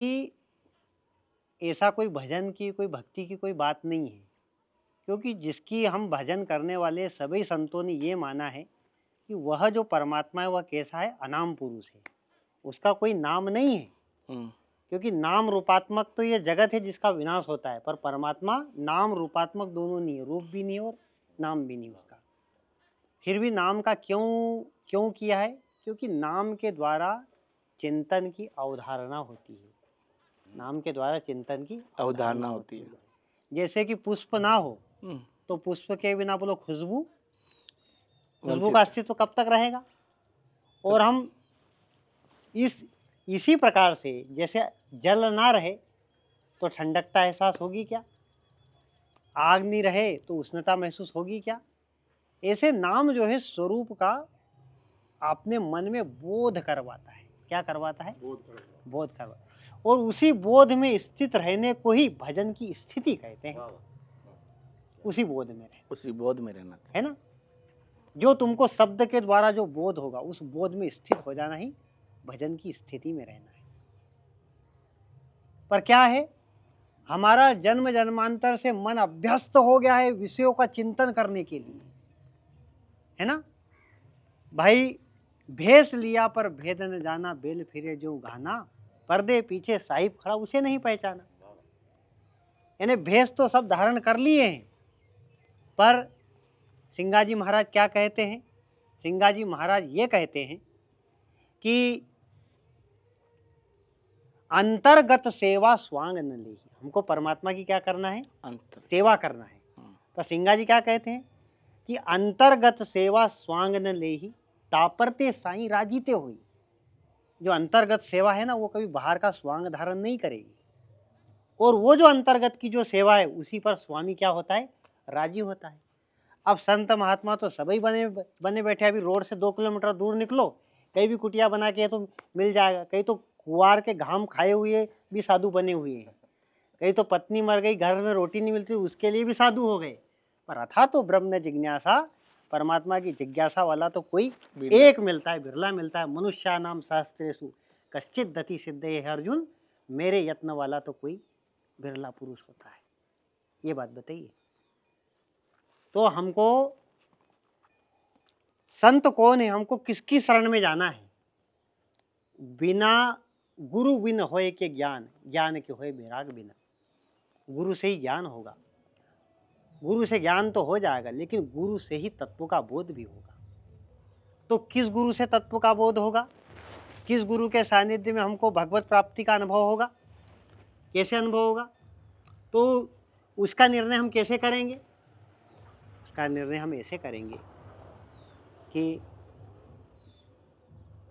कि ऐसा कोई भजन की, कोई भक्ति की कोई बात नहीं है, क्योंकि जिसकी हम भजन करने वाले सभी संतों ने ये माना है कि वह जो परमात्मा है वह कैसा है, अनाम पुरुष है, उसका कोई नाम नहीं है। क्योंकि नाम रूपात्मक तो ये जगत है जिसका विनाश होता है, पर परमात्मा नाम रूपात्मक दोनों नहीं है, रूप भी नहीं और नाम भी नहीं उसका। फिर भी नाम का क्यों किया है? क्योंकि नाम के द्वारा चिंतन की अवधारणा होती है, नाम के द्वारा चिंतन की अवधारणा होती है। जैसे कि पुष्प ना हो तो पुष्प के बिना बोलो खुशबू का अस्तित्व कब तक रहेगा? और हम इसी प्रकार से जैसे जल ना रहे तो ठंडकता एहसास होगी क्या? आग नहीं रहे तो उष्णता महसूस होगी क्या? ऐसे नाम जो है स्वरूप का अपने मन में बोध करवाता है। क्या करवाता है? बोध करवाता। और उसी बोध में स्थित रहने को ही भजन की स्थिति कहते हैं। उसी बोध में रहना है ना। जो तुमको शब्द के द्वारा जो बोध होगा उस बोध में स्थित हो जाना ही भजन की स्थिति में रहना है। पर क्या है, हमारा जन्म जन्मांतर से मन अभ्यस्त हो गया है विषयों का चिंतन करने के लिए, है ना भाई। भेष लिया पर भेद न जाना, बेल फिरे जो गाना, पर्दे पीछे साहिब खड़ा उसे नहीं पहचाना। यानी भेष तो सब धारण कर लिए हैं, पर सिंगाजी महाराज क्या कहते हैं? सिंगाजी महाराज ये कहते हैं कि अंतर्गत सेवा स्वांग न ले। हमको परमात्मा की क्या करना है? सेवा करना है। तो सिंगाजी क्या कहते हैं कि अंतर्गत सेवा स्वांग न ले ही, तापरते साई राजीते हुई। जो अंतर्गत सेवा है ना वो कभी बाहर का स्वांग धारण नहीं करेगी, और वो जो अंतर्गत की जो सेवा है उसी पर स्वामी क्या होता है? राजी होता है। अब संत महात्मा तो सभी बने बैठे। अभी रोड से 2 किलोमीटर दूर निकलो, कहीं भी कुटिया बना के तो मिल जाएगा। कहीं तो कुवार के घाम खाए हुए भी साधु बने हुए हैं, कहीं तो पत्नी मर गई, घर में रोटी नहीं मिलती, उसके लिए भी साधु हो गए। पर अथा तो ब्रह्म जिज्ञासा, परमात्मा की जिज्ञासा वाला तो कोई एक मिलता है, बिरला मिलता है। मनुष्या नाम शास्त्रेषु कश्चित दति सिद्ध है अर्जुन, मेरे यत्न वाला तो कोई बिरला पुरुष होता है। ये बात बताइए। तो हमको संत कौन है, हमको किसकी शरण में जाना है? बिना गुरु बिन होए के ज्ञान, ज्ञान के होए बैराग बिना। गुरु से ही ज्ञान होगा, गुरु से ज्ञान तो हो जाएगा, लेकिन गुरु से ही तत्व का बोध भी होगा। तो किस गुरु से तत्व का बोध होगा? किस गुरु के सानिध्य में हमको भगवत प्राप्ति का अनुभव होगा? कैसे अनुभव होगा? तो उसका निर्णय हम कैसे करेंगे? उसका निर्णय हम ऐसे करेंगे कि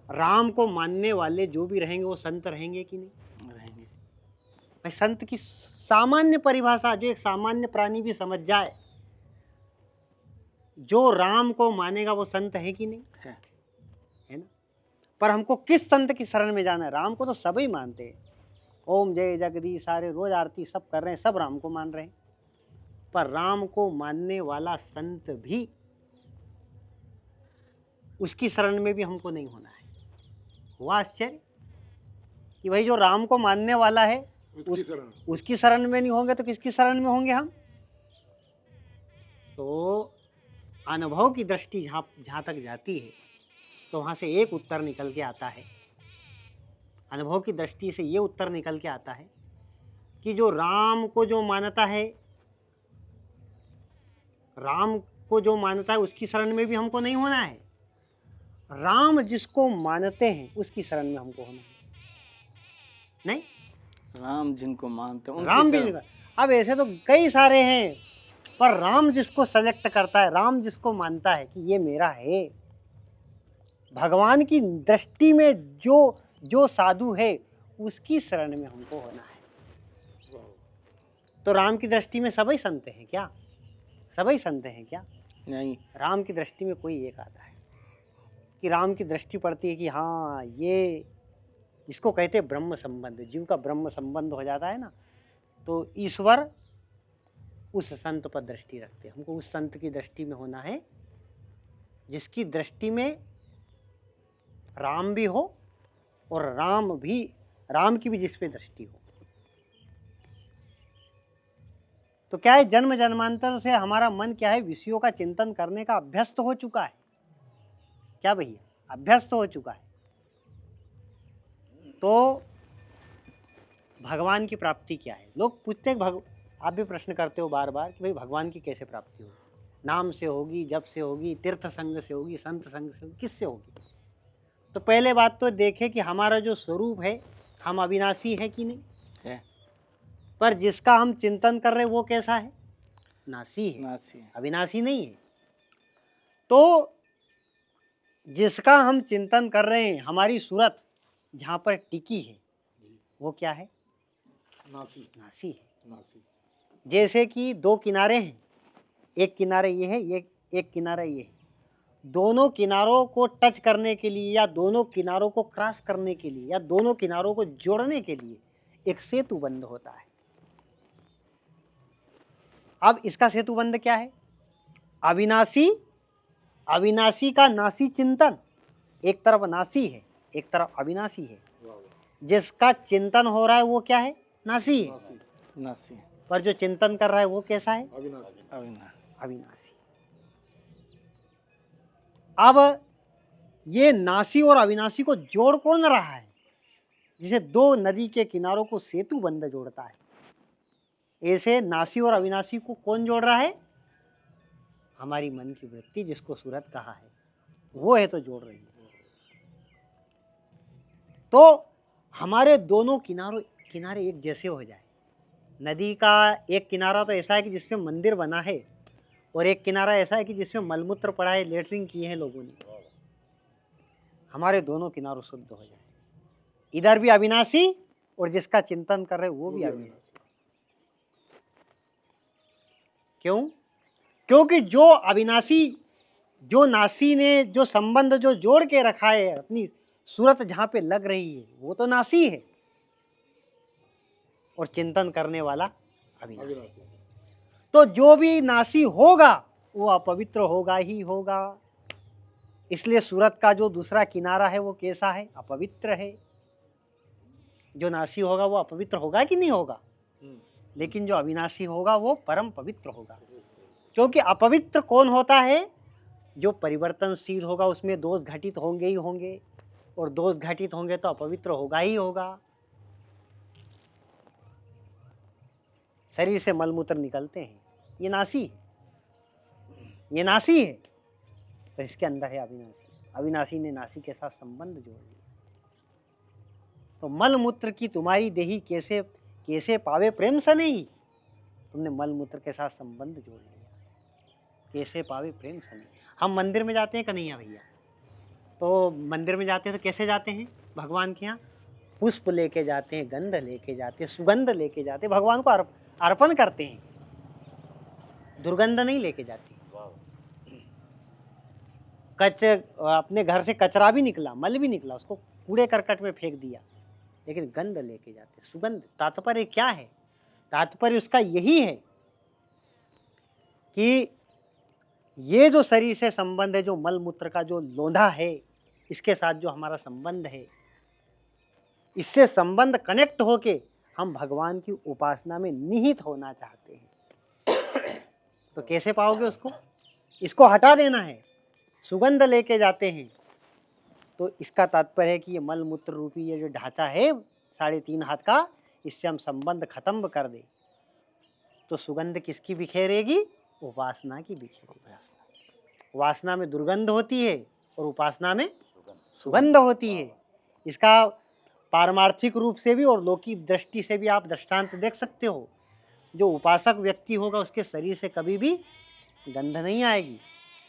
राम को मानने वाले जो भी रहेंगे वो संत रहेंगे कि नहीं रहेंगे? भाई संत की सामान्य परिभाषा जो एक सामान्य प्राणी भी समझ जाए, जो राम को मानेगा वो संत है कि नहीं है ना। पर हमको किस संत की शरण में जाना है? राम को तो सभी मानते हैं, ओम जय जगदीश, सारे रोज आरती सब कर रहे हैं, सब राम को मान रहे हैं। पर राम को मानने वाला संत भी, उसकी शरण में भी हमको नहीं होना है। हुआ आश्चर्य कि भाई जो राम को मानने वाला है उसकी शरण में नहीं होंगे तो किसकी शरण में होंगे हम? तो अनुभव की दृष्टि जहाँ तक जाती है तो वहाँ से एक उत्तर निकल के आता है। अनुभव की दृष्टि से ये उत्तर निकल के आता है कि जो राम को जो मानता है, राम को जो मानता है उसकी शरण में भी हमको नहीं होना है। राम जिसको मानते हैं उसकी शरण में हमको होना है। नहीं, राम जिनको मानते हैं राम भी। अब ऐसे तो कई सारे हैं, पर राम जिसको सेलेक्ट करता है, राम जिसको मानता है कि ये मेरा है, भगवान की दृष्टि में जो साधु है उसकी शरण में हमको होना है। तो राम की दृष्टि में सभी संत हैं क्या? सभी संत हैं क्या? नहीं। राम की दृष्टि में कोई एक आता है कि राम की दृष्टि पड़ती है कि हाँ, ये इसको कहते हैं ब्रह्म संबंध। जीव का ब्रह्म संबंध हो जाता है ना, तो ईश्वर उस संत पर दृष्टि रखते हैं। हमको उस संत की दृष्टि में होना है जिसकी दृष्टि में राम भी हो और राम भी राम की भी जिस पे दृष्टि हो। तो क्या है, जन्म जन्मांतर से हमारा मन क्या है, विषयों का चिंतन करने का अभ्यस्त हो चुका है। क्या भैया, अभ्यस्त हो चुका है। तो भगवान की प्राप्ति क्या है? लोग पूछते हैं, आप भी प्रश्न करते हो बार बार कि भाई भगवान की कैसे प्राप्ति होगी? नाम से होगी, जप से होगी, तीर्थ संग से होगी, संत संग से होगी, किससे होगी? तो पहले बात तो देखें कि हमारा जो स्वरूप है, हम अविनाशी है कि नहीं है। पर जिसका हम चिंतन कर रहे हैं वो कैसा है? नासी है, नासी है। अविनाशी नहीं है। तो जिसका हम चिंतन कर रहे हैं, हमारी सूरत जहाँ पर टिकी है वो क्या है? नासी है। नासी। जैसे कि दो किनारे हैं, एक किनारे ये है, एक किनारा ये है। दोनों किनारों को टच करने के लिए या दोनों किनारों को क्रॉस करने के लिए या दोनों किनारों को जोड़ने के लिए एक सेतु बंध होता है। अब इसका सेतु बंध क्या है? अविनाशी, अविनाशी का नासी चिंतन। एक तरफ नासी है, एक तरफ अविनाशी है। जिसका चिंतन हो रहा है वो क्या है? नासी है। नासी। पर जो चिंतन कर रहा है वो कैसा है? अविनाशी। अब ये नासी और अविनाशी को जोड़ कौन रहा है? जिसे दो नदी के किनारों को सेतु बंध जोड़ता है, ऐसे नासी और अविनाशी को कौन जोड़ रहा है? हमारी मन की वृत्ति, जिसको सूरत कहा है, वो है तो जोड़ रही है। तो हमारे दोनों किनारे एक जैसे हो जाए। नदी का एक किनारा तो ऐसा है कि जिसमें मंदिर बना है और एक किनारा ऐसा है कि जिसमें मलमूत्र पड़ा है, लेटरिन किए हैं लोगों ने। हमारे दोनों किनारों शुद्ध हो जाए, इधर भी अविनाशी और जिसका चिंतन कर रहे वो भी अविनाशी। क्यों? क्योंकि जो अविनाशी, जो नासी ने जो संबंध जो जोड़ के रखा है, अपनी सूरत जहां पे लग रही है, वो तो नासी है और चिंतन करने वाला अविनाशी। तो जो भी नासी होगा वो अपवित्र होगा ही होगा। इसलिए सूरत का जो दूसरा किनारा है वो कैसा है? अपवित्र है। जो नासी होगा वो अपवित्र होगा कि नहीं होगा? लेकिन जो अविनाशी होगा वो परम पवित्र होगा। क्योंकि अपवित्र कौन होता है? जो परिवर्तनशील होगा, उसमें दोष घटित होंगे ही होंगे, और दोष घटित होंगे तो अपवित्र होगा ही होगा। शरीर से मलमूत्र निकलते हैं, ये नासी है, ये नासी है, तो इसके अंदर है अविनाशी। अविनाशी ने नासी के साथ संबंध जोड़ लिया। तो मलमूत्र की तुम्हारी देही कैसे कैसे पावे प्रेम से नहीं, तुमने मलमूत्र के साथ संबंध जोड़ लिया। कैसे पावे प्रेम से नहीं। हम मंदिर में जाते हैं कन्हैया भैया, तो मंदिर में जाते हैं तो कैसे जाते हैं? भगवान के यहाँ पुष्प लेके जाते हैं, गंध लेके जाते हैं, सुगंध लेके जाते हैं, भगवान को अर्पण करते हैं, दुर्गंध नहीं लेके जाते। अपने घर से कचरा भी निकला, मल भी निकला, उसको कूड़े करकट में फेंक दिया, लेकिन गंध लेके जाते, सुगंध। तात्पर्य क्या है? तात्पर्य उसका यही है कि ये जो शरीर से संबंध है, जो मल मूत्र का जो लोंधा है, इसके साथ जो हमारा संबंध है, इससे संबंध कनेक्ट होके हम भगवान की उपासना में निहित होना चाहते हैं। तो कैसे पाओगे उसको? इसको हटा देना है। सुगंध लेके जाते हैं, तो इसका तात्पर्य है कि ये मल मूत्र रूपी ये जो ढांचा है 3.5 हाथ का, इससे हम संबंध खत्म कर दे। तो सुगंध किसकी बिखेरेगी? उपासना की बिखेरेगी। वासना में दुर्गंध होती है और उपासना में सुगंध होती है। इसका पारमार्थिक रूप से भी और लौकिक दृष्टि से भी आप दृष्टांत देख सकते हो। जो उपासक व्यक्ति होगा उसके शरीर से कभी भी गंध नहीं आएगी,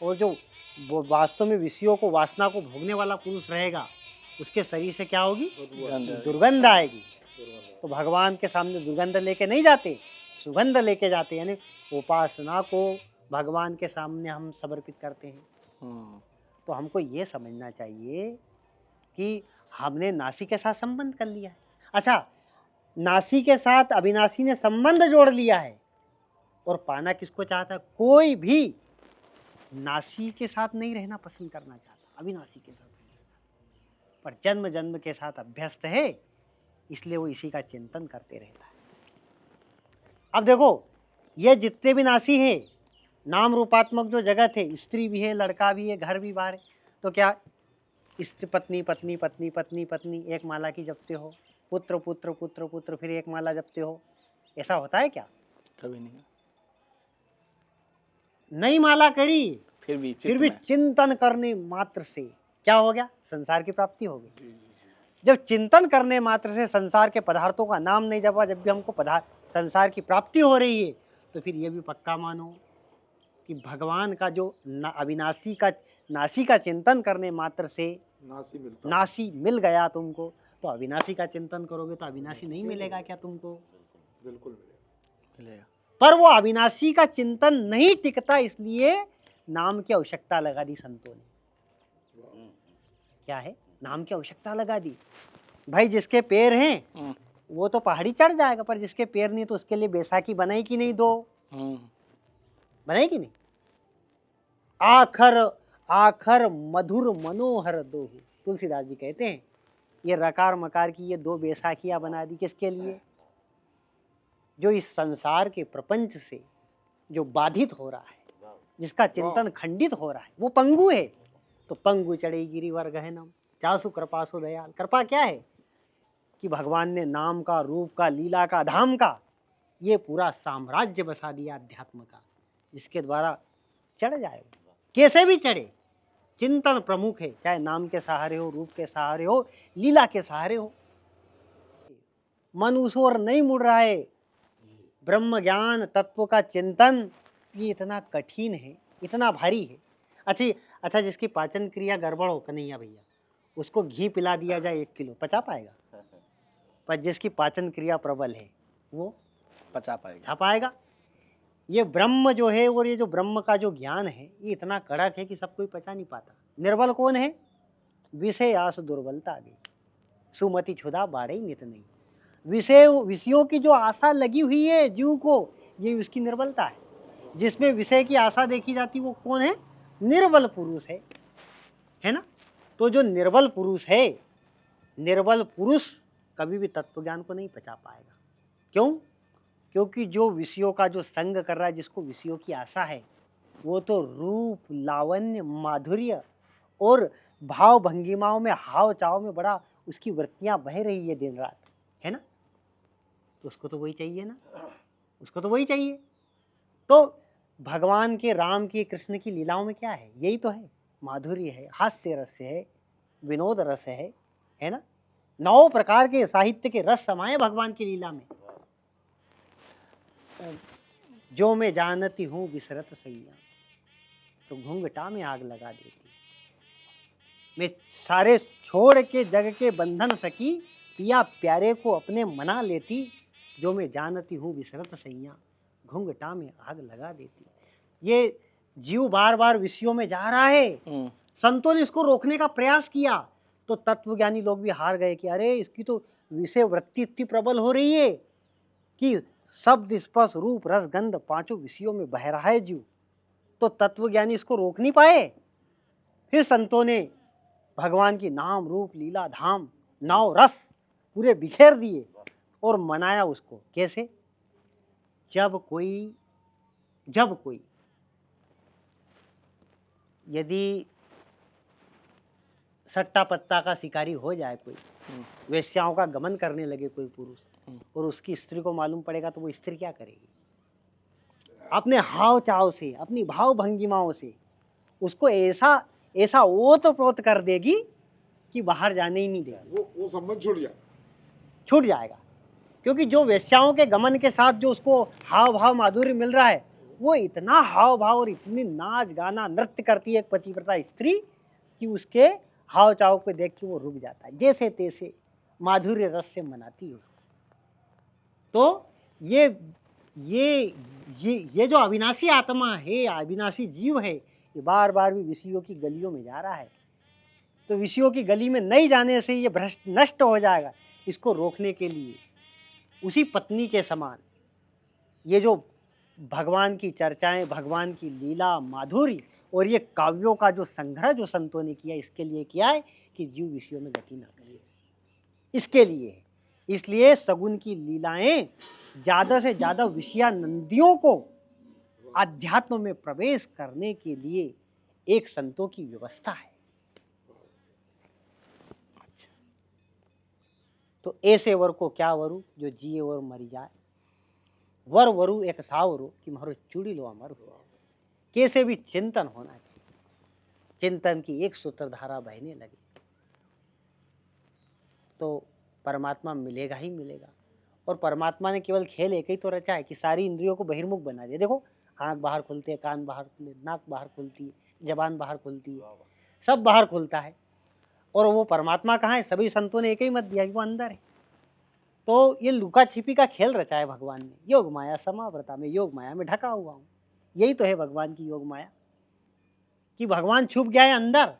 और जो वो वास्तव में विषयों को, वासना को भोगने वाला पुरुष रहेगा, उसके शरीर से क्या होगी? दुर्गंध आएगी। तो भगवान के सामने दुर्गंध लेके नहीं जाते, सुगंध लेके जाते, यानी उपासना को भगवान के सामने हम समर्पित करते हैं। तो हमको ये समझना चाहिए कि हमने नासी के साथ संबंध कर लिया है। अच्छा, नासी के साथ अविनाशी ने संबंध जोड़ लिया है, और पाना किसको चाहता है? कोई भी नासी के साथ नहीं रहना पसंद करना चाहता, अविनाशी के साथ। पर जन्म जन्म के साथ अभ्यस्त है, इसलिए वो इसी का चिंतन करते रहता है। अब देखो, ये जितने भी नासी हैं, नाम रूपात्मक जो जगत है, स्त्री भी है, लड़का भी है, घर भी बाहर है, तो क्या स्त्री पत्नी पत्नी पत्नी पत्नी पत्नी एक माला की जपते हो, पुत्र पुत्र पुत्र पुत्र फिर एक माला जपते हो, ऐसा होता है क्या? कभी नहीं। नई माला करी फिर भी चिंतन करने मात्र से क्या हो गया? संसार की प्राप्ति हो गई। जब चिंतन करने मात्र से संसार के पदार्थों का नाम नहीं जपा, जब भी हमको संसार की प्राप्ति हो रही है, तो फिर ये भी पक्का मानो कि भगवान का जो नासी का चिंतन करने मात्र से नासी मिल गया तुमको, तो अविनाशी का चिंतन करोगे तो अविनाशी नहीं मिलेगा क्या तुमको? बिल्कुल मिलेगा। पर वो अविनाशी का चिंतन नहीं टिकता, इसलिए नाम की आवश्यकता लगा दी संतों ने। क्या है? नाम की आवश्यकता लगा दी। भाई जिसके पैर हैं वो तो पहाड़ी चढ़ जाएगा, पर जिसके पैर नहीं तो उसके लिए बैसाखी बनाई कि नहीं? दो बनाई कि नहीं? आखर आखर मधुर मनोहर दो, तुलसीदास जी कहते हैं ये रकार मकार की ये दो बैसाखियां बना दी। किसके लिए? जो इस संसार के प्रपंच से जो बाधित हो रहा है, जिसका चिंतन खंडित हो रहा है, वो पंगु है, तो पंगु चढ़े गिरिवर गहनम जासु कृपा सु दयाल। कृपा क्या है? कि भगवान ने नाम का, रूप का, लीला का, धाम का ये पूरा साम्राज्य बसा दिया अध्यात्म का, जिसके द्वारा चढ़ जाए। कैसे भी चढ़े, चिंतन प्रमुख है, चाहे नाम के सहारे हो, रूप के सहारे हो, लीला के सहारे हो। मन उस ओर नहीं मुड़ रहा है। ब्रह्म ज्ञान तत्व का चिंतन ये इतना कठिन है, इतना भारी है। अच्छा जिसकी पाचन क्रिया गड़बड़ हो, कन्हैया भैया, उसको घी पिला दिया जाए 1 किलो, पचा पाएगा? पर जिसकी पाचन क्रिया प्रबल है वो पचा पाएगा। ये ब्रह्म जो है और ये जो ब्रह्म का जो ज्ञान है ये इतना कड़क है कि सब कोई पचा नहीं पाता। निर्बल कौन है? विषय आस दुर्बलता गई, सुमति क्षुधा बाढ़े नित नहीं। विषयों की जो आशा लगी हुई है जीव को, ये उसकी निर्बलता है। जिसमें विषय की आशा देखी जाती वो कौन है? निर्बल पुरुष है ना। तो जो निर्बल पुरुष है, निर्बल पुरुष कभी भी तत्व ज्ञान को नहीं पचा पाएगा। क्यों? क्योंकि जो विषयों का जो संग कर रहा है, जिसको विषयों की आशा है, वो तो रूप, लावण्य, माधुर्य और भाव भंगिमाओं में, हाव चाव में बड़ा उसकी वृत्तियां बह रही है दिन रात, है ना। तो उसको तो वही चाहिए ना, उसको तो वही चाहिए। तो भगवान के, राम की, कृष्ण की लीलाओं में क्या है? यही तो है, माधुर्य है, हास्य रस है, विनोद रस है ना। 9 प्रकार के साहित्य के रस समाये भगवान की लीला में। जो मैं जानती हूँ विसरत सैया, तो घूंघटा में आग लगा देती। मैं सारे छोड़ के जग के बंधन सकी, पिया प्यारे को अपने मना लेती। जो मैं जानती हूँ विसरत सैया, घूंघटा में आग लगा देती। ये जीव बार बार विषयों में जा रहा है। संतों ने इसको रोकने का प्रयास किया, तो तत्वज्ञानी लोग भी हार गए कि अरे इसकी तो विषय वृत्ति इतनी प्रबल हो रही है कि शब्द, स्पर्श, रूप, रस, गंध 5 विषयों में बह रहा है जीव। तो तत्वज्ञानी इसको रोक नहीं पाए। फिर संतों ने भगवान की नाम, रूप, लीला, धाम, 9 रस पूरे बिखेर दिए और मनाया उसको। कैसे? जब कोई यदि सट्टा पत्ता का शिकारी हो जाए, कोई वेश्याओं का गमन करने लगे कोई पुरुष, और उसकी स्त्री को मालूम पड़ेगा, तो वो स्त्री क्या करेगी? अपने हाव चाव से, अपनी भाव भंगिमाओं से उसको ऐसा ओत-प्रोत कर देगी कि बाहर जाने ही नहीं देगी। वो संबंध छूट जाएगा। क्योंकि जो वेश्याओं के गमन के साथ जो उसको हाव भाव माधुर्य मिल रहा है, वो इतना हाव भाव और इतनी नाच गाना नृत्य करती है एक पतिव्रता स्त्री कि उसके हाव चाव को देख के वो रुक जाता है, जैसे तैसे माधुर्य रस से मनाती है उसको। तो ये जो अविनाशी आत्मा है, अविनाशी जीव है, ये बार बार भी विषयों की गलियों में जा रहा है। तो विषयों की गली में नहीं जाने से ये भ्रष्ट नष्ट हो जाएगा। इसको रोकने के लिए उसी पत्नी के समान ये जो भगवान की चर्चाएं, भगवान की लीला, माधुर्य और ये काव्यों का जो संग्रह जो संतों ने किया, इसके लिए किया है कि जीव विषयों में गति न करे। इसके लिए इसलिए सगुन की लीलाएं ज्यादा से ज्यादा विषयानंदियों को आध्यात्म में प्रवेश करने के लिए एक संतों की व्यवस्था है। अच्छा। तो ऐसे वर को क्या वरु जो जिए और मरी जाए, वर वरु एक सावरो कि मारो चूड़ी लो अमर हो। कैसे भी चिंतन होना चाहिए, चिंतन की एक सूत्रधारा बहने लगे तो परमात्मा मिलेगा ही मिलेगा। और परमात्मा ने केवल खेल एक ही तो रचा है कि सारी इंद्रियों को बहिर्मुख बना दिया। देखो, आंख बाहर खुलते है, कान बाहर खुलते, नाक बाहर खुलती है, जबान बाहर खुलती है, सब बाहर खुलता है। और वो परमात्मा कहाँ है? सभी संतों ने एक ही मत दिया कि वो अंदर है। तो ये लुका छिपी का खेल रचा है भगवान ने। योग माया समावृता में, योग माया में ढका हुआ हूँ। यही तो है भगवान की योग माया, कि भगवान छुप गया है अंदर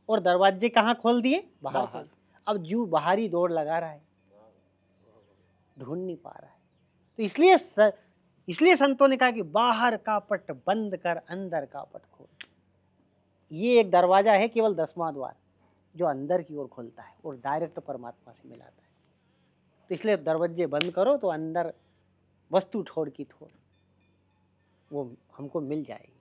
और दरवाजे कहाँ खोल दिए? बाहर। अब जू बाहरी दौड़ लगा रहा है, ढूंढ नहीं पा रहा है। तो इसलिए संतों ने कहा कि बाहर का पट बंद कर, अंदर का पट खोल। ये एक दरवाजा है, केवल 10वां द्वार, जो अंदर की ओर खोलता है और डायरेक्ट परमात्मा से मिलाता है। तो इसलिए दरवाजे बंद करो तो अंदर वस्तु ठोड़ की ठोड़ वो हमको मिल जाएगी।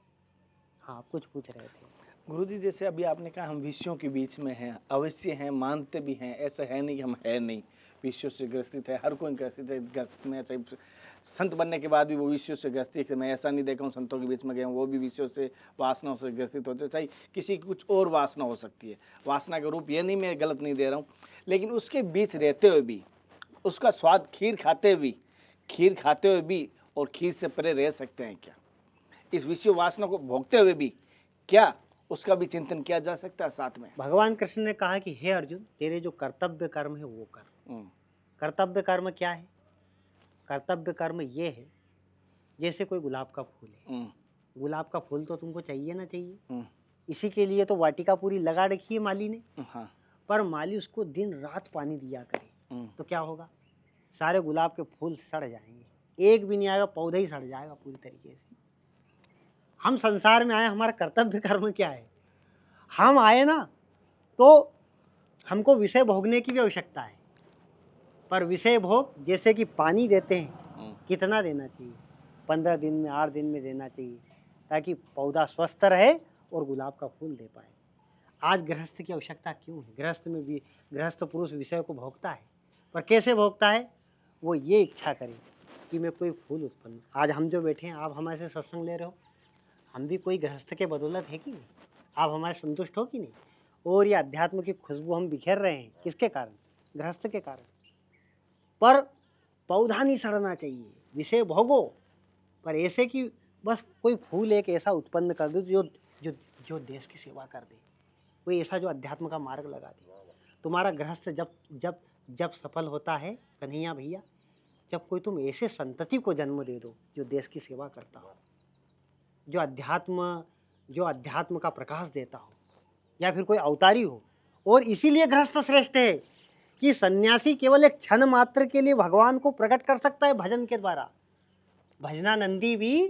हाँ, आप कुछ पूछ रहे थे। गुरुजी, जैसे अभी आपने कहा हम विषयों के बीच में हैं, अवश्य हैं, मानते भी हैं, ऐसा है नहीं कि हम है नहीं, विषयों से ग्रसित है, हर कोई ग्रसित है। ग्रस्त में ऐसा संत बनने के बाद भी वो विषयों से ग्रसित है। मैं ऐसा नहीं देखा हूँ संतों के बीच में गया हूँ, वो भी विषयों से, वासनाओं से ग्रसित होते। चाहे किसी की कुछ और वासना हो सकती है, वासना का रूप ये नहीं, मैं गलत नहीं दे रहा हूँ, लेकिन उसके बीच रहते हुए भी, उसका स्वाद खीर खाते हुए भी और खीर से परे रह सकते हैं क्या? इस विषय वासना को भोगते हुए भी क्या उसका भी चिंतन किया जा सकता है साथ में? भगवान कृष्ण ने कहा कि हे अर्जुन, तेरे जो कर्तव्य कर्म है वो कर। कर्तव्य कर्म क्या है? कर्तव्य कर्म ये है, जैसे कोई गुलाब का फूल है, गुलाब का फूल तो तुमको चाहिए ना चाहिए, इसी के लिए तो वाटिका पूरी लगा रखी है माली ने। हाँ। पर माली उसको दिन रात पानी दिया करे तो क्या होगा? सारे गुलाब के फूल सड़ जाएंगे, एक भी नहीं आएगा, पौधा ही सड़ जाएगा पूरी तरीके से। हम संसार में आए, हमारा कर्तव्य कर्म क्या है? हम आए ना तो हमको विषय भोगने की भी आवश्यकता है, पर विषय भोग जैसे कि पानी देते हैं, कितना देना चाहिए? 15 दिन में, 8 दिन में देना चाहिए, ताकि पौधा स्वस्थ रहे और गुलाब का फूल दे पाए। आज गृहस्थ की आवश्यकता क्यों है? गृहस्थ में भी गृहस्थ पुरुष विषय को भोगता है, पर कैसे भोगता है? वो ये इच्छा करे कि मैं कोई फूल उत्पन्न। आज हम जो बैठे हैं, आप हमारे से सत्संग ले रहे हो, हम भी कोई गृहस्थ के बदौलत है कि नहीं? आप हमारे संतुष्ट हो कि नहीं? और ये अध्यात्म की खुशबू हम बिखेर रहे हैं, किसके कारण? गृहस्थ के कारण। पर पौधा नहीं सड़ना चाहिए, विषय भोगो, पर ऐसे कि बस कोई फूल एक ऐसा उत्पन्न कर दो जो जो जो देश की सेवा कर दे, कोई ऐसा जो अध्यात्म का मार्ग लगा दे। तुम्हारा गृहस्थ जब जब जब सफल होता है कन्हैया भैया, जब कोई तुम ऐसे संतति को जन्म दे दो जो देश की सेवा करता हो, जो अध्यात्म का प्रकाश देता हो, या फिर कोई अवतारी हो। और इसीलिए गृहस्थ श्रेष्ठ है कि सन्यासी केवल एक क्षण मात्र के लिए भगवान को प्रकट कर सकता है भजन के द्वारा। भजनानंदी भी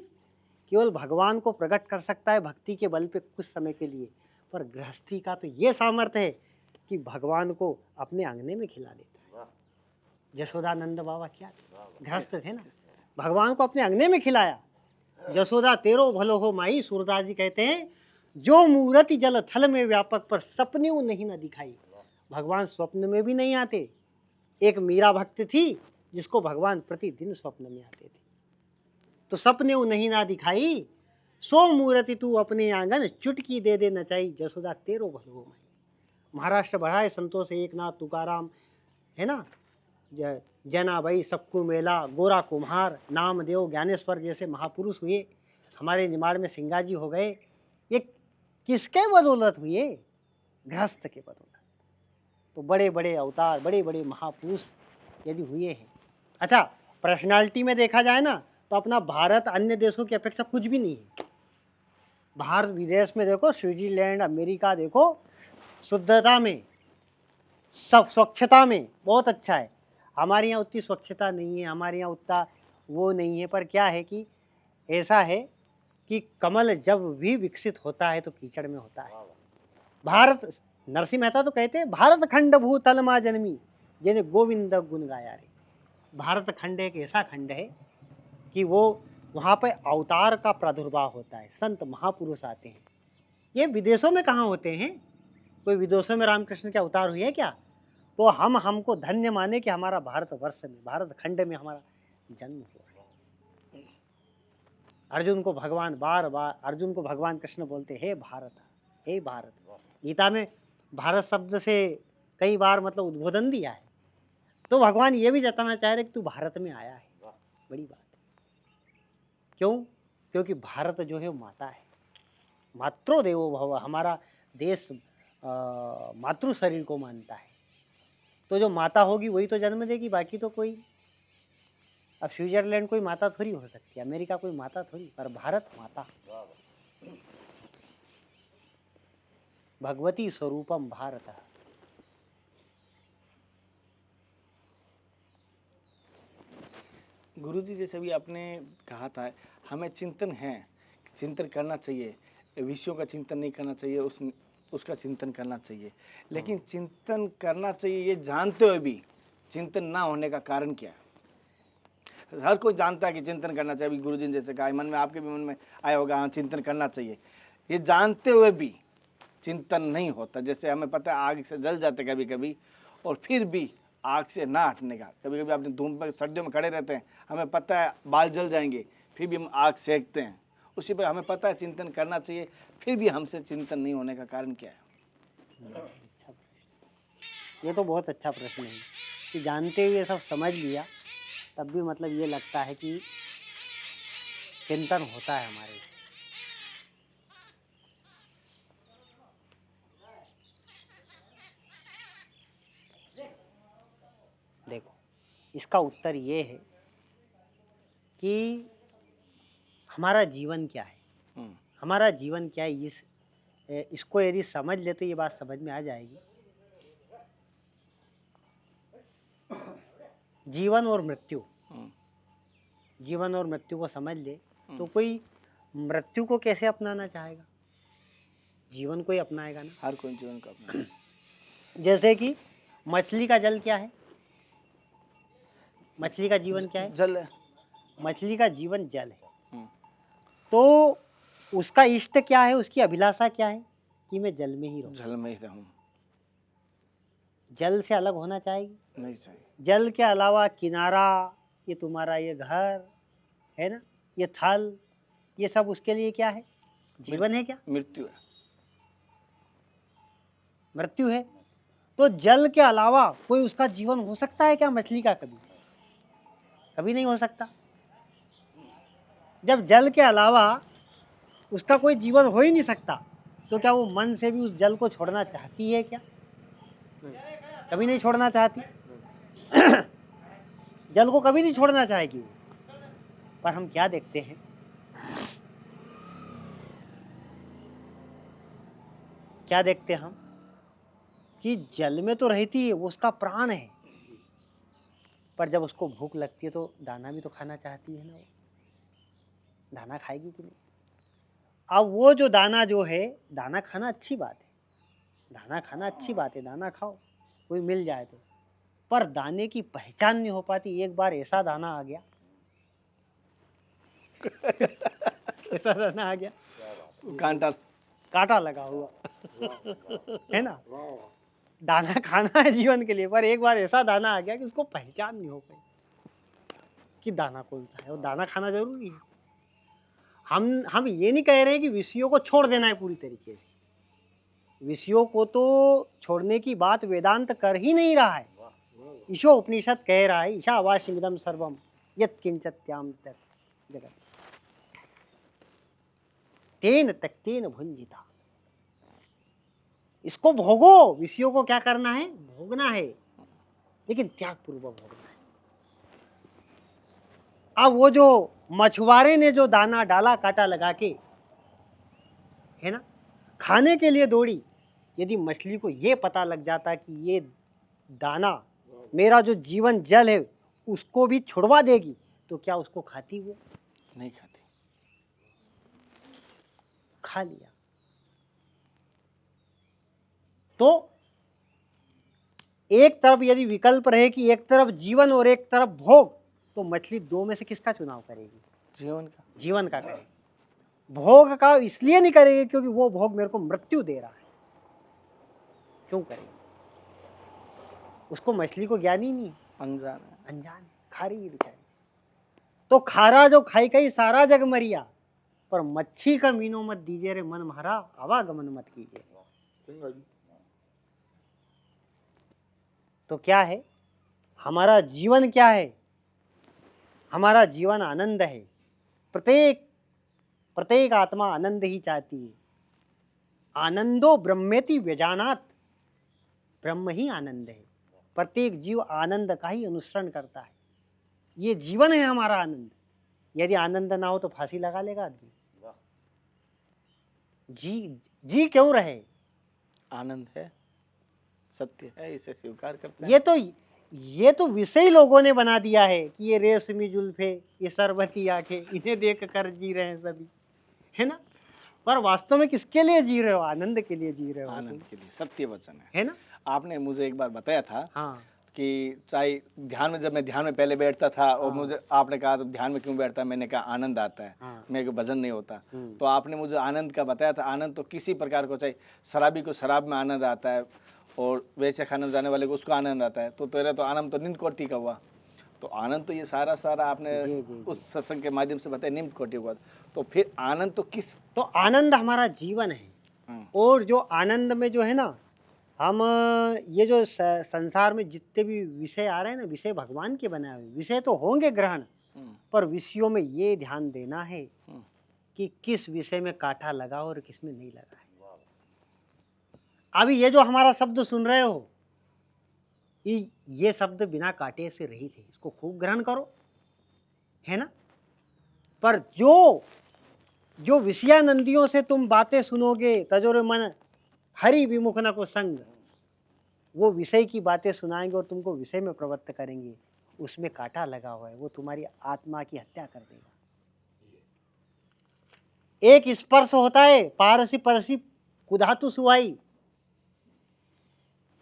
केवल भगवान को प्रकट कर सकता है भक्ति के बल पे कुछ समय के लिए, पर गृहस्थी का तो ये सामर्थ्य है कि भगवान को अपने आंगने में खिला देता है। यशोदानंद बाबा क्या थे? गृहस्थ थे ना, भगवान को अपने आंगने में खिलाया। यशोदा तेरो भलो हो माई, सूरदास जी कहते हैं, जो मूर्ति जल थल में व्यापक पर सपने नहीं न दिखाई। भगवान स्वप्न में भी नहीं आते। एक मीरा भक्त थी जिसको भगवान प्रतिदिन स्वप्न में आते थे। तो सपने नहीं ना दिखाई, सो मूर्ति तू अपने आंगन चुटकी दे दे नचाई। यशोदा तेरो भलो हो माई। महाराष्ट्र बढ़ा है संतों से, एक नाथ तुकाराम है ना, जनाबाई, सक्कू मेला, गोरा कुम्हार, नामदेव, ज्ञानेश्वर जैसे महापुरुष हुए। हमारे निमाड़ में सिंगा जी हो गए। ये किसके बदौलत हुए? गृहस्थ के बदौलत। तो बड़े बड़े अवतार, बड़े बड़े महापुरुष यदि हुए हैं। अच्छा, पर्सनालिटी में देखा जाए ना तो अपना भारत अन्य देशों की अपेक्षा कुछ भी नहीं है। बाहर विदेश में देखो, स्विट्जरलैंड, अमेरिका देखो, शुद्धता में, सब स्वच्छता में बहुत अच्छा है। हमारे यहाँ उतनी स्वच्छता नहीं है, हमारे यहाँ उतना वो नहीं है। पर क्या है कि ऐसा है कि कमल जब भी विकसित होता है तो कीचड़ में होता है। भारत, नरसिंह मेहता तो कहते हैं, भारत खंड भूतल माँ जन्मी, जिन्हें गोविंद गुण गाया रे। भारत खंड एक ऐसा खंड है कि वो वहाँ पे अवतार का प्रादुर्भाव होता है, संत महापुरुष आते हैं। ये विदेशों में कहाँ होते हैं? कोई विदेशों में रामकृष्ण के अवतार हुए हैं क्या? तो हमको धन्य माने कि हमारा भारतवर्ष में, भारत खंड में हमारा जन्म हुआ है। अर्जुन को भगवान कृष्ण बोलते हे भारत, हे भारत। गीता में भारत शब्द से कई बार मतलब उद्बोधन दिया है। तो भगवान ये भी जताना चाह रहे कि तू भारत में आया है, बड़ी बात है। क्यों? क्योंकि भारत जो है वो माता है, मातृ देवो भव। हमारा देश मातृ शरीर को मानता है, तो जो माता होगी वही तो जन्म देगी, बाकी तो कोई। अब स्विट्जरलैंड कोई माता थोड़ी हो सकती है, अमेरिका कोई माता थोड़ी, पर भारत माता। भगवती स्वरूपम भारत। गुरुजी जैसे भी आपने कहा था, हमें चिंतन है, चिंतन करना चाहिए, विषयों का चिंतन नहीं करना चाहिए, उसका चिंतन करना चाहिए। लेकिन चिंतन करना चाहिए ये जानते हुए भी चिंतन ना होने का कारण क्या है? हर कोई जानता है कि चिंतन करना चाहिए, गुरुजी ने जैसे कहा, मन में आपके भी मन में आया होगा हाँ चिंतन करना चाहिए, ये जानते हुए भी चिंतन नहीं होता। जैसे हमें पता है आग से जल जाते कभी कभी, और फिर भी आग से ना हटने का। कभी कभी आपने धूप में सर्दियों में खड़े रहते हैं, हमें पता है बाल जल जाएंगे, फिर भी हम आग सेकते हैं। उसी पर हमें पता है चिंतन करना चाहिए, फिर भी हमसे चिंतन नहीं होने का कारण क्या है? ये तो बहुत अच्छा प्रश्न है कि जानते हुए सब समझ लिया तब भी मतलब ये लगता है कि चिंतन होता है हमारे। देखो, इसका उत्तर ये है कि हमारा जीवन क्या है, हमारा जीवन क्या है। इसको यदि समझ ले तो ये बात समझ में आ जाएगी। जीवन और मृत्यु, जीवन और मृत्यु को समझ ले तो कोई मृत्यु को कैसे अपनाना चाहेगा? जीवन को ही अपनाएगा ना। हर कोई जीवन को अपनाएगा। जैसे कि मछली का जल क्या है? मछली का जीवन क्या है? जल है। मछली का जीवन जल है। तो उसका इष्ट क्या है, उसकी अभिलाषा क्या है? कि मैं जल में ही रहूं, जल में ही रहूं। जल से अलग होना चाहिए? नहीं चाहिए। जल के अलावा किनारा, ये तुम्हारा ये घर है ना, ये थल, ये सब उसके लिए क्या है? जीवन है क्या? मृत्यु है। मृत्यु है। तो जल के अलावा कोई उसका जीवन हो सकता है क्या मछली का? कभी कभी नहीं हो सकता। जब जल के अलावा उसका कोई जीवन हो ही नहीं सकता, तो क्या वो मन से भी उस जल को छोड़ना चाहती है क्या? नहीं। कभी नहीं छोड़ना चाहती। जल को कभी नहीं छोड़ना चाहेगी वो। पर हम क्या देखते हैं, क्या देखते हैं हम कि जल में तो रहती है, वो उसका प्राण है, पर जब उसको भूख लगती है तो दाना भी तो खाना चाहती है ना। वो दाना खाएगी कि नहीं? अब वो जो दाना जो है, दाना खाना अच्छी बात है, दाना खाना अच्छी बात है, दाना खाओ कोई मिल जाए तो, पर दाने की पहचान नहीं हो पाती। एक बार ऐसा दाना आ गया ऐसा दाना आ गया, कांटा लगा हुआ है ना। दाना खाना है जीवन के लिए, पर एक बार ऐसा दाना आ गया कि उसको पहचान नहीं हो पाई कि दाना कौन सा है। और दाना खाना जरूरी है। हम ये नहीं कह रहे हैं कि विषयों को छोड़ देना है पूरी तरीके से। विषयों को तो छोड़ने की बात वेदांत कर ही नहीं रहा है। ईशो उपनिषद कह रहा है, ईशा वाशिमिदम सर्वम यत् किंचत्याम जगत तेन त्यक्तेन भुंजिता। इसको भोगो, विषयों को क्या करना है? भोगना है, लेकिन त्याग पूर्वक भोगना है। अब वो जो मछुआरे ने जो दाना डाला कांटा लगा के, है ना, खाने के लिए दौड़ी, यदि मछली को ये पता लग जाता कि ये दाना मेरा जो जीवन जल है उसको भी छुड़वा देगी, तो क्या उसको खाती? वो नहीं खाती। खा लिया। तो एक तरफ यदि विकल्प रहे कि एक तरफ जीवन और एक तरफ भोग, तो मछली दो में से किसका चुनाव करेगी? जीवन का। जीवन का करेगी। भोग का इसलिए नहीं करेगी क्योंकि वो भोग मेरे को मृत्यु दे रहा है। क्यों करेगी? उसको मछली को ज्ञान ही नहीं है, अनजान है, अनजान है, खा रही है बेचारी। तो खारा जो खाई कई सारा जग मरिया, पर मच्छी का मीनो मत दीजिए रे मन महारा, आवागमन मत कीजिए। तो क्या है हमारा जीवन? क्या है हमारा जीवन? आनंद है। प्रत्येक आत्मा आनंद ही चाहती है। आनंदो ब्रह्मेति व्यजानात, ब्रह्म ही आनंद है। प्रत्येक जीव आनंद का ही अनुसरण करता है। ये जीवन है हमारा आनंद। यदि आनंद ना हो तो फांसी लगा लेगा आदमी। जी क्यों रहे? आनंद है, सत्य है, इसे स्वीकार करते हैं। ये तो विषय लोगों ने बना दिया है कि ये रेशमी जुल्फे, ये शरबती आंखें, इन्हें देख कर जी रहे हैं सभी, है ना? पर वास्तव में किसके लिए जी रहे हो? आनंद के लिए जी रहे हो। आनंद के लिए, सत्य वचन है ना? आपने मुझे एक बार बताया था हाँ, कि चाहे ध्यान में, जब मैं ध्यान में पहले बैठता था और हाँ। मुझे आपने कहा तो ध्यान में क्यों बैठता है, मैंने कहा आनंद आता है, हाँ। मेरे को भजन नहीं होता। तो आपने मुझे आनंद का बताया था। आनंद तो किसी प्रकार को, चाहे शराबी को शराब में आनंद आता है और वैसे खाने में जाने वाले को उसको आनंद आता है, तो तेरा तो आनंद तो निम्न कोटि का हुआ। तो आनंद तो ये सारा आपने जी। उस सत्संग के माध्यम से बताया निम्न कोटि हुआ। तो फिर आनंद तो किस? तो आनंद हमारा जीवन है। और जो आनंद में जो है ना, हम ये जो संसार में जितने भी विषय आ रहे हैं ना, विषय भगवान के बनाए हुए विषय तो होंगे ग्रहण, पर विषयों में ये ध्यान देना है कि किस विषय में कांटा लगा और किस में नहीं लगा है। अभी ये जो हमारा शब्द सुन रहे हो, ये शब्द बिना कांटे से रहित है, इसको खूब ग्रहण करो, है ना? पर जो विषयानंदियों से तुम बातें सुनोगे, तजोरे मन हरि विमुख न को संग, वो विषय की बातें सुनाएंगे और तुमको विषय में प्रवृत्त करेंगे, उसमें कांटा लगा हुआ है, वो तुम्हारी आत्मा की हत्या कर देगा। एक स्पर्श होता है, पारसी परसी कुधातु सुहाई,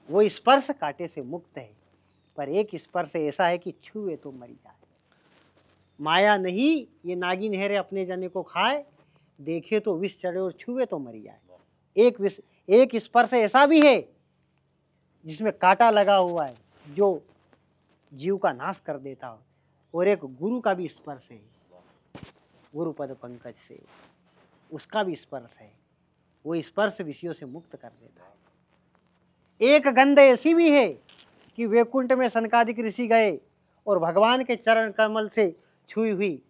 वो स्पर्श कांटे से मुक्त है। पर एक स्पर्श ऐसा है कि छुए तो मरी जाए। माया नहीं ये नागिन है रे अपने जने को खाए, देखे तो विष चढ़े और छुए तो मरी जाए। एक स्पर्श ऐसा भी है जिसमें कांटा लगा हुआ है, जो जीव का नाश कर देता हो। और एक गुरु का भी स्पर्श है, गुरु पद पंकज से, उसका भी स्पर्श है, वो स्पर्श विषयों से मुक्त कर देता है। एक गंध ऐसी भी है कि वैकुंठ में सनकादिक ऋषि गए और भगवान के चरण कमल से छुई हुई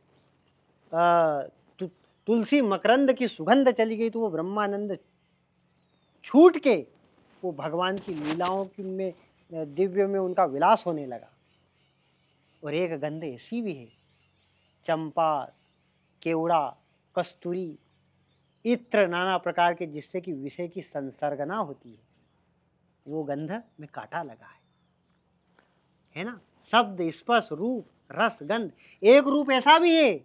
तुलसी मकरंद की सुगंध चली गई, तो वो ब्रह्मानंद छूट के वो भगवान की लीलाओं में दिव्य में उनका विलास होने लगा। और एक गंध ऐसी भी है, चंपा, केवड़ा, कस्तूरी, इत्र, नाना प्रकार के, जिससे कि विषय की संसर्गना होती है, वो गंध में कांटा लगा है ना? शब्द, स्पर्श, रूप, रस, गंध। एक रूप ऐसा भी है,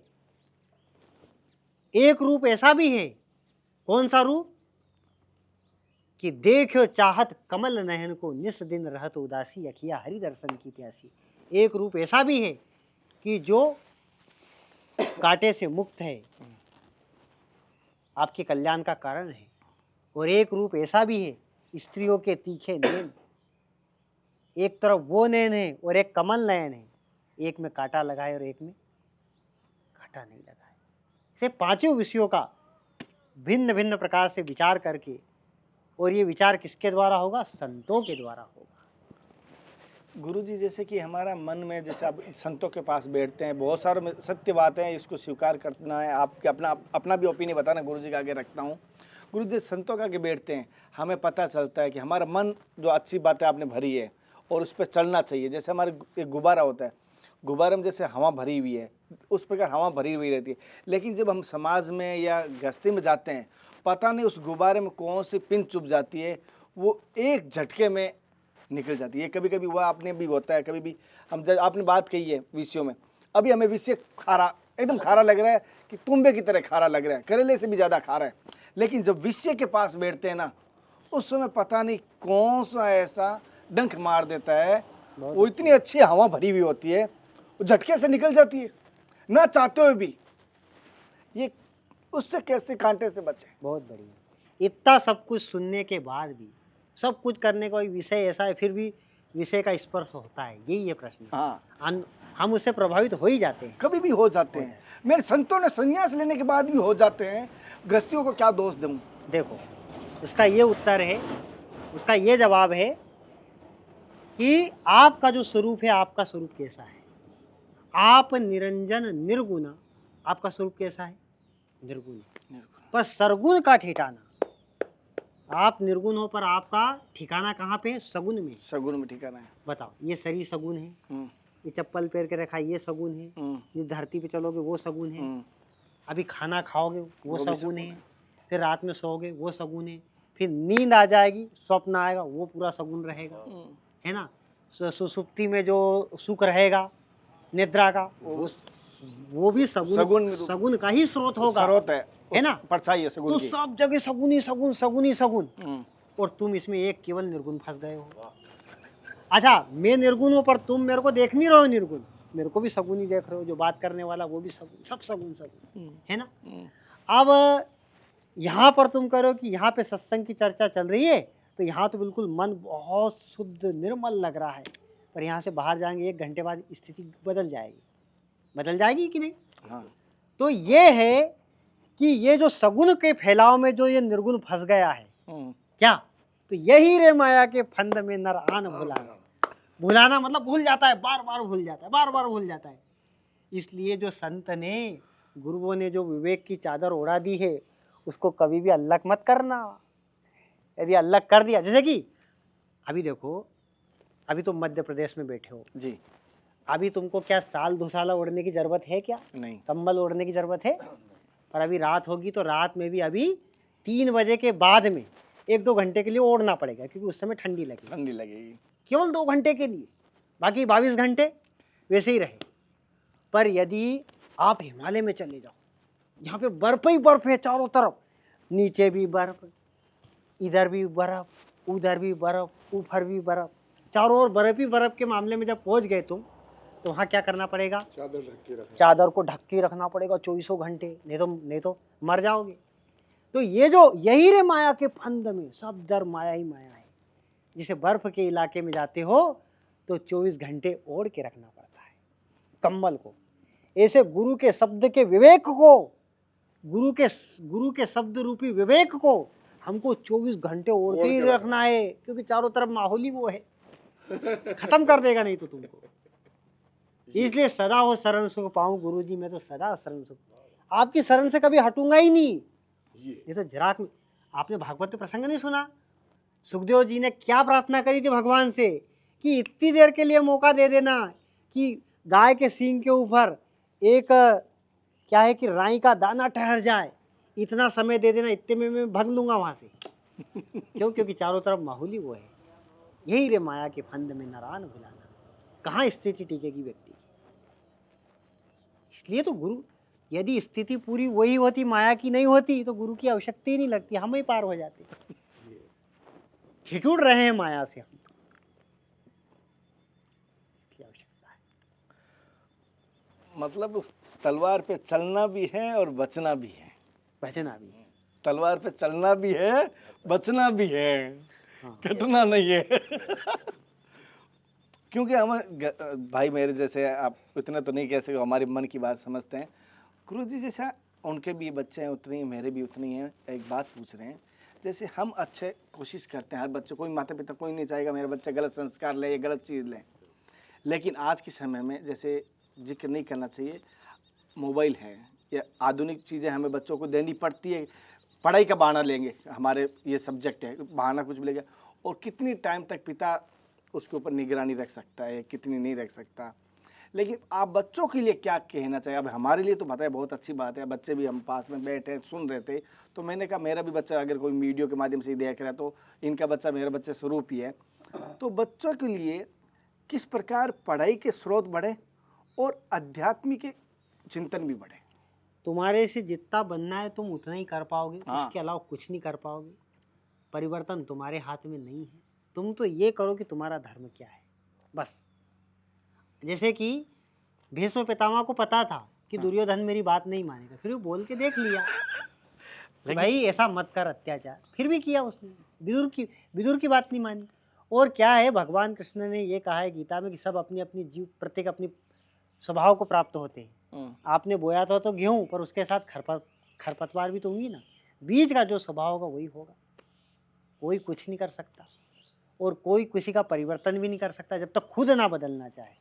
एक रूप ऐसा भी है। कौन सा रूप? कि देखो चाहत कमल नयन को, निस दिन रहत उदासी, अखिया हरि दर्शन की प्यासी। एक रूप ऐसा भी है कि जो कांटे से मुक्त है, आपके कल्याण का कारण है। और एक रूप ऐसा भी है, स्त्रियों के तीखे नैन, एक तरफ वो नैन है और एक कमल नयन है, एक में कांटा लगा है और एक में कांटा नहीं लगा है। से पांचों विषयों का भिन्न भिन्न प्रकार से विचार करके, और ये विचार किसके द्वारा होगा? संतों के द्वारा होगा। गुरु जी, जैसे कि हमारा मन में, जैसे आप संतों के पास बैठते हैं, बहुत सारे सत्य बातें हैं, इसको स्वीकार करना है। आपके अपना भी ओपिनियन बताना, गुरु जी के आगे रखता हूँ। गुरु जी, संतों के आगे बैठते हैं, हमें पता चलता है कि हमारा मन जो अच्छी बातें आपने भरी है और उस पर चलना चाहिए। जैसे हमारे एक गुब्बारा होता है, गुब्बारे में जैसे हवा भरी हुई है, उस प्रकार हवा भरी हुई रहती है। लेकिन जब हम समाज में या गस्ती में जाते हैं, पता नहीं उस गुब्बारे में कौन सी पिन चुभ जाती है, वो एक झटके में निकल जाती है। कभी कभी वह आपने भी होता है, कभी भी हम जब आपने बात कही है विषयों में, अभी हमें विषय खारा, एकदम खारा लग रहा है कि तुम्बे की तरह खारा लग रहा है, करेले से भी ज़्यादा खारा है। लेकिन जब विषय के पास बैठते हैं ना, उस समय पता नहीं कौन सा ऐसा डंक मार देता है, बहुत वो इतनी अच्छी हवा भरी हुई होती है, वो झटके से निकल जाती है ना चाहते हुए भी। ये उससे कैसे कांटे से बचे? बहुत बढ़िया। इतना सब कुछ सुनने के बाद भी, सब कुछ करने का विषय ऐसा है, फिर भी विषय का स्पर्श होता है, यही है प्रश्न। हाँ, हम उससे प्रभावित हो ही जाते हैं। कभी भी हो जाते हैं। मेरे संतों ने संन्यास लेने के बाद भी हो जाते हैं, गृहस्थियों को क्या दोष दूं? देखो, उसका ये उत्तर है, उसका ये जवाब है कि आपका जो स्वरूप है, आपका स्वरूप कैसा है। आप निरंजन निर्गुण, आपका स्वरूप कैसा है? निर्गुण। पर सरगुण का ठिकाना, आप निर्गुण हो पर आपका ठिकाना कहाँ पे? सगुण में। सगुण में ठिकाना है। बताओ, ये शरीर सगुण है, ये चप्पल पैर के रखा ये सगुण है, ये धरती पे चलोगे वो सगुण है, अभी खाना खाओगे वो सगुण है, फिर रात में सोओगे वो सगुण है, फिर नींद आ जाएगी, स्वप्न आएगा, वो पूरा सगुण रहेगा, है ना। सुसुप्ति में जो सुख रहेगा निद्रा का, वो भी सगुण का ही स्रोत होगा, स्रोत है ना। परछाई है सगुण तो की। सब जगह सगुन ही सगुन, सगुन ही सगुन, और तुम इसमें एक केवल निर्गुण फंस गए हो। अच्छा, मैं निर्गुण हूं पर तुम मेरे को देख नहीं रहे हो निर्गुण, मेरे को भी सगुन ही देख रहे हो, जो बात करने वाला वो भी सगुन, सब सगुन सगुन, है ना। अब यहाँ पर तुम करो कि यहाँ पे सत्संग की चर्चा चल रही है, तो यहाँ तो बिल्कुल मन बहुत शुद्ध निर्मल लग रहा है, पर यहाँ से बाहर जाएंगे 1 घंटे बाद स्थिति बदल जाएगी कि नहीं। हाँ। तो ये है कि ये जो सगुण के फैलाव में जो ये निर्गुण फंस गया है, क्या, तो यही रे माया के फंद में नर आन भुलाना। भुलाना मतलब भूल जाता है, बार बार भूल जाता है, बार बार भूल जाता है। इसलिए जो संत ने, गुरुओं ने जो विवेक की चादर ओढ़ा दी है, उसको कभी भी अलग मत करना। यदि अलग कर दिया, जैसे कि अभी देखो, अभी तुम मध्य प्रदेश में बैठे हो जी, अभी तुमको क्या साल 2 साल ओढ़ने की जरूरत है? क्या नहीं, कंबल ओढ़ने की जरूरत है? और अभी रात होगी तो रात में भी अभी 3 बजे के बाद में 1-2 घंटे के लिए ओढ़ना पड़ेगा, क्योंकि उस समय ठंडी लगेगी, केवल 2 घंटे के लिए, बाकी 22 घंटे वैसे ही रहे। पर यदि आप हिमालय में चले जाओ, यहाँ पे बर्फ ही बर्फ है चारों तरफ, नीचे भी बर्फ, इधर भी बर्फ, उधर भी बर्फ, ऊपर भी बर्फ, चारों ओर बर्फ ही बर्फ के मामले में जब पहुंच गए तुम, तो वहाँ क्या करना पड़ेगा? चादर को ढक के रखना पड़ेगा 24 घंटे, नहीं तो मर जाओगे। तो ये जो यही रे माया के फंद में, सब दर माया ही माया है। जिसे बर्फ के इलाके में जाते हो तो 24 घंटे ओढ़ के रखना पड़ता है कम्बल को। ऐसे गुरु के शब्द के विवेक को, गुरु के शब्द रूपी विवेक को हमको 24 घंटे ओढ़ के ही रखना है, क्योंकि चारों तरफ माहौल ही वो है, खत्म कर देगा नहीं तो तुमको। इसलिए सदा हो शरण सुख पाऊं गुरु जी, मैं तो सदा शरण सुख, आपकी शरण से कभी हटूंगा ही नहीं। ये तो जराक में आपने भागवत में प्रसंग नहीं सुना, सुखदेव जी ने क्या प्रार्थना करी थी भगवान से कि इतनी देर के लिए मौका दे देना कि गाय के सींग के ऊपर एक क्या है कि राई का दाना ठहर जाए, इतना समय दे देना, इतने में मैं भाग लूंगा वहां से। क्यों? क्योंकि चारों तरफ माहौल ही वो है। यही रे माया के फंद में नारायण भुलाना, कहाँ स्थिति टिकेगी व्यक्ति की। इसलिए तो गुरु, यदि स्थिति पूरी वही होती, माया की नहीं होती, तो गुरु की आवश्यकता ही नहीं लगती, हम ही पार हो जाते। खिचुड़ रहे हैं माया से हम, की आवश्यकता है। मतलब उस तलवार पे चलना भी है और बचना भी है। बचना भी है, तलवार पे चलना भी है, बचना भी है, कटना नहीं है। क्योंकि हम भाई मेरे जैसे, आप इतना तो नहीं कह सकते, हमारे मन की बात समझते हैं। गुरु जी जैसा उनके भी बच्चे हैं उतनी, मेरे भी उतनी हैं। एक बात पूछ रहे हैं, जैसे हम अच्छे कोशिश करते हैं, हर बच्चे, कोई माता पिता कोई नहीं चाहेगा मेरे बच्चे गलत संस्कार ले या गलत चीज़ लें, लेकिन आज के समय में जैसे जिक्र नहीं करना चाहिए, मोबाइल है या आधुनिक चीज़ें हमें बच्चों को देनी पड़ती है। पढ़ाई का बहाना लेंगे, हमारे ये सब्जेक्ट है, बहाना कुछ भी लेगा, और कितनी टाइम तक पिता उसके ऊपर निगरानी रख सकता है, कितनी नहीं रख सकता। लेकिन आप बच्चों के लिए क्या कहना चाहिए? अब हमारे लिए तो बताया बहुत अच्छी बात है, बच्चे भी हम पास में बैठे सुन रहे थे, तो मैंने कहा मेरा भी बच्चा अगर कोई वीडियो के माध्यम से देख रहा है तो इनका बच्चा मेरा बच्चा स्वरूप ही है। तो बच्चों के लिए किस प्रकार पढ़ाई के स्रोत बढ़े और आध्यात्मिक चिंतन भी बढ़े? तुम्हारे से जितना बनना है तुम उतना ही कर पाओगे, हाँ। उसके अलावा कुछ नहीं कर पाओगे। परिवर्तन तुम्हारे हाथ में नहीं है, तुम तो ये करो कि तुम्हारा धर्म क्या है, बस। जैसे कि भीष्म पितामह को पता था कि दुर्योधन मेरी बात नहीं मानेगा, फिर वो बोल के देख लिया कि भाई ऐसा मत कर अत्याचार, फिर भी किया उसने। विदुर की बात नहीं मानी। और क्या है, भगवान कृष्ण ने ये कहा है गीता में कि सब अपनी अपनी जीव प्रत्येक अपनी स्वभाव को प्राप्त होते हैं। आपने बोया था तो गेहूं, पर उसके साथ खरपतवार भी तो होंगी ना। बीज का जो स्वभाव होगा वही होगा। कोई कुछ नहीं कर सकता और कोई किसी का परिवर्तन भी नहीं कर सकता जब तक खुद ना बदलना चाहे।